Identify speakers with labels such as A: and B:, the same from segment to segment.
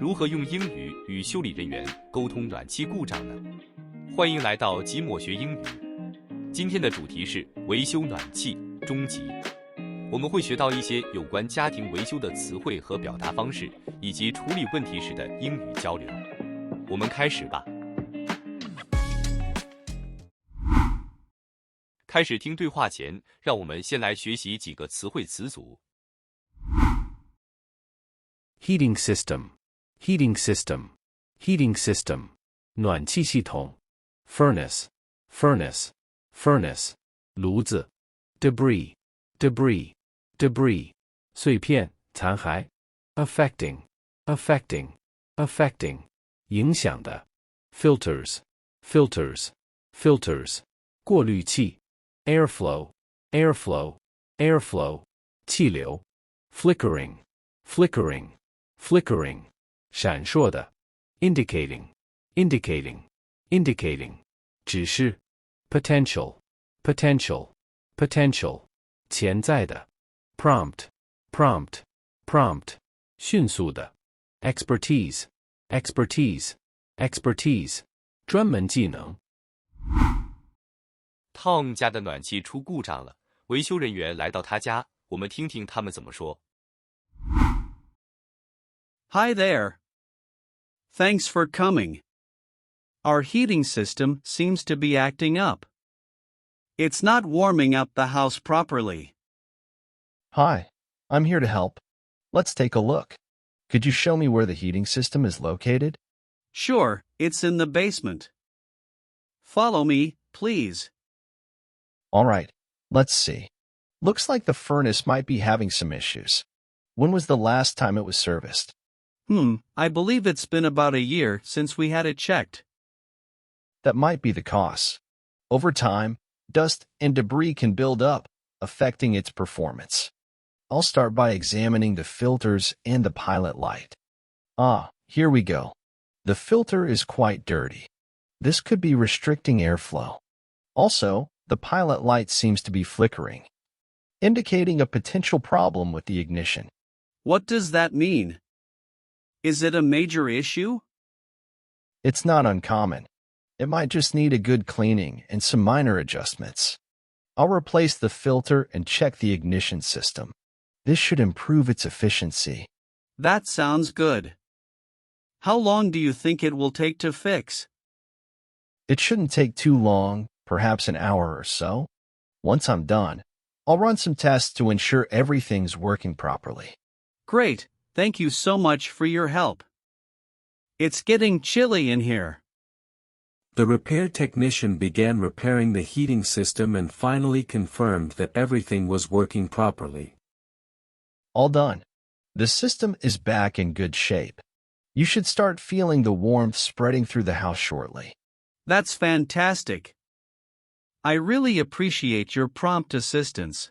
A: 如何用英语与修理人员沟通暖气故障呢？欢迎来到吉莫学英语。今天的主题是维修暖气中集，我们会学到一些有关家庭维修的词汇和表达方式，以及处理问题时的英语交流。我们开始吧。开始听对话前，让我们先来学习几个词汇词组。
B: Heating system, heating system, heating system. 暖气系统 Furnace, furnace, furnace. 炉子 Debris, debris, debris. 碎片残骸 Affecting, affecting, affecting. 影响的 Filters, filters, filters. 过滤器Airflow, airflow, airflow. 气流 Flickering, flickering, flickering. 闪烁的 Indicating, indicating, indicating. 指示 Potential, potential, potential. 潜在的 Prompt, prompt, prompt. 迅速的 Expertise, expertise, expertise. 专门技能。
A: Tom 家的暖气出故障了，维修人员来到他家，我们听听他们怎么说。
C: Hi there. Thanks for coming. Our heating system seems to be acting up. It's not warming up the house properly.
D: Hi, I'm here to help. Let's take a look. Could you show me where the heating system is located?
C: Sure, it's in the basement. Follow me, please.
D: All right, let's see. Looks like the furnace might be having some issues. When was the last time it was serviced?
C: I believe it's been about a year since we had it checked.
D: That might be the cause. Over time, dust and debris can build up, affecting its performance. I'll start by examining the filters and the pilot light. Here we go. The filter is quite dirty. This could be restricting airflow. Also, the pilot light seems to be flickering, indicating a potential problem with the ignition.
C: What does that mean? Is it a major issue?
D: It's not uncommon. It might just need a good cleaning and some minor adjustments. I'll replace the filter and check the ignition system. This should improve its efficiency.
C: That sounds good. How long do you think it will take to fix?
D: It shouldn't take too long, perhaps an hour or so. Once I'm done, I'll run some tests to ensure everything's working properly.
C: Great, thank you so much for your help. It's getting chilly in here.
E: The repair technician began repairing the heating system and finally confirmed that everything was working properly.
D: All done. The system is back in good shape. You should start feeling the warmth spreading through the house shortly.
C: That's fantastic. I really appreciate your prompt assistance.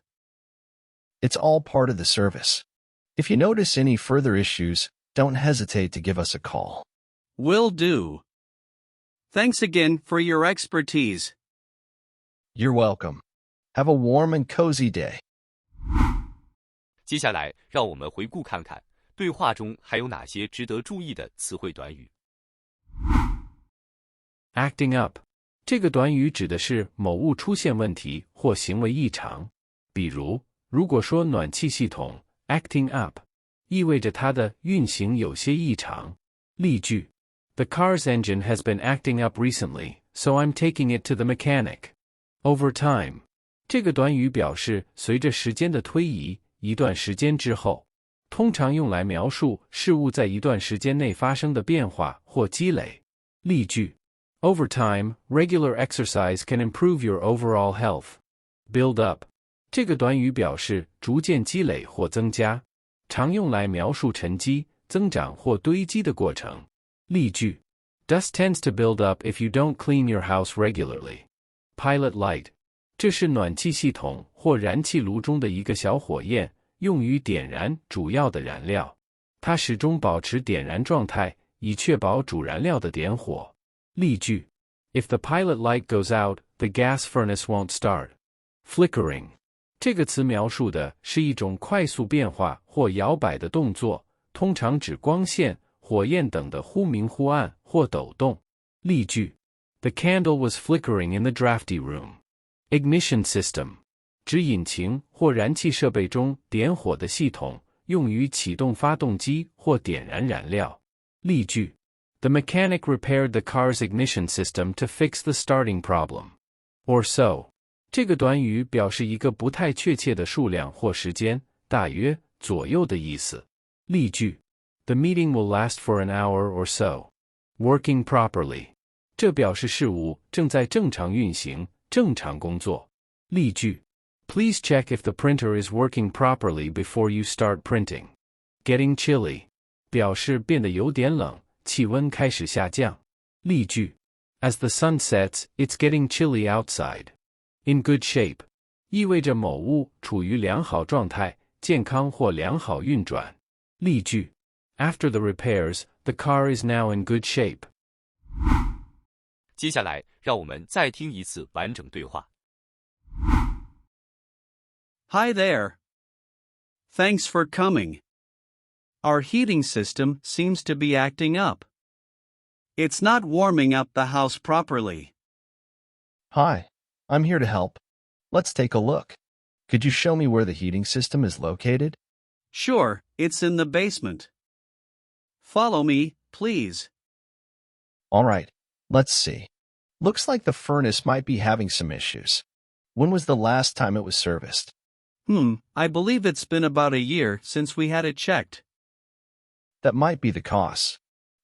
D: It's all part of the service. If you notice any further issues, don't hesitate to give us a call.
C: Will do. Thanks again for your expertise.
D: You're welcome. Have a warm and cozy day.
A: 接下来，让我们回顾看看对话中还有哪些值得注意的词汇短语。
B: Acting up 这个短语指的是某物出现问题或行为异常。比如，如果说暖气系统 acting up， 意味着它的运行有些异常。例句 The car's engine has been acting up recently, so I'm taking it to the mechanic. Over time 这个短语表示随着时间的推移，一段时间之后，通常用来描述事物在一段时间内发生的变化或积累。例句Over time, regular exercise can improve your overall health. Build up 这个短语表示逐渐积累或增加，常用来描述沉积、增长或堆积的过程。例句 Dust tends to build up if you don't clean your house regularly. Pilot light 这是暖气系统或燃气炉中的一个小火焰，用于点燃主要的燃料。它始终保持点燃状态，以确保主燃料的点火。例句 If the pilot light goes out, the gas furnace won't start. Flickering 这个词描述的是一种快速变化或摇摆的动作，通常指光线火焰等的忽明忽暗或抖动。例句 ：The candle was flickering in the drafty room. Ignition system 指引擎或燃气设备中点火的系统，用于启动发动机或点燃燃料。例句 ：The mechanic repaired the car's ignition system to fix the starting problem. Or so. 这个短语表示一个不太确切的数量或时间，大约左右的意思。例句 ：The meeting will last for an hour or so. Working properly. 这表示事物正在正常运行，正常工作。例句 ：Please check if the printer is working properly before you start printing. Getting chilly. 表示变得有点冷，气温开始下降。例句 ：As the sun sets, it's getting chilly outside. In good shape 意味着某物处于良好状态，健康或良好运转。例句 After the repairs, the car is now in good shape.
A: 接下来，让我们再听一次完整对话。
C: Hi there. Thanks for coming. Our heating system seems to be acting up. It's not warming up the house properly.
D: Hi, I'm here to help. Let's take a look. Could you show me where the heating system is located?
C: Sure, it's in the basement. Follow me, please.
D: All right, let's see. Looks like the furnace might be having some issues. When was the last time it was serviced?
C: I believe it's been about a year since we had it checked.
D: That might be the cause.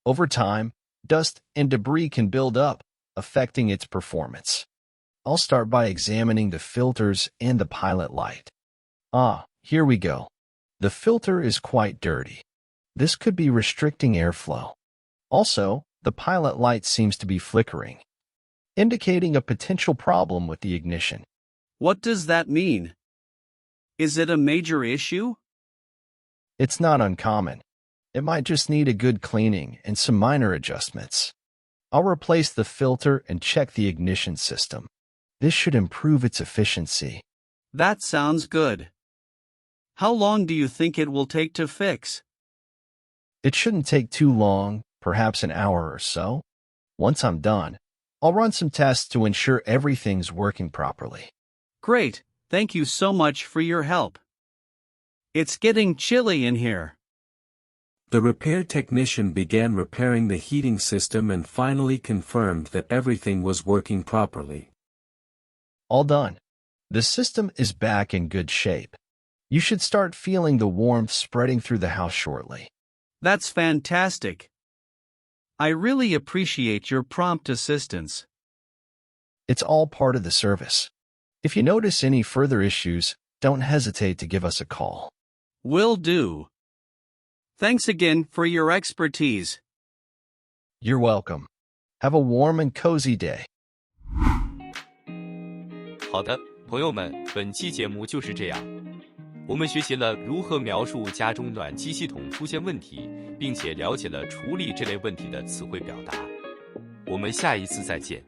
D: Over time, dust and debris can build up, affecting its performance. I'll start by examining the filters and the pilot light. Here we go. The filter is quite dirty. This could be restricting airflow. Also, the pilot light seems to be flickering, indicating a potential problem with the ignition.
C: What does that mean? Is it a major issue?
D: It's not uncommon. It might just need a good cleaning and some minor adjustments. I'll replace the filter and check the ignition system. This should improve its efficiency.
C: That sounds good. How long do you think it will take to fix?
D: It shouldn't take too long, perhaps an hour or so. Once I'm done, I'll run some tests to ensure everything's working properly.
C: Great, thank you so much for your help. It's getting chilly in here.
E: The repair technician began repairing the heating system and finally confirmed that everything was working properly.
D: All done. The system is back in good shape. You should start feeling the warmth spreading through the house shortly.
C: That's fantastic. I really appreciate your prompt assistance.
D: It's all part of the service. If you notice any further issues, don't hesitate to give us a call.
C: Will do. Thanks again for your expertise.
D: You're welcome. Have a warm and cozy day.
A: 好的，朋友们，本期节目就是这样。我们学习了如何描述家中暖气系统出现问题，并且了解了处理这类问题的词汇表达。我们下一次再见。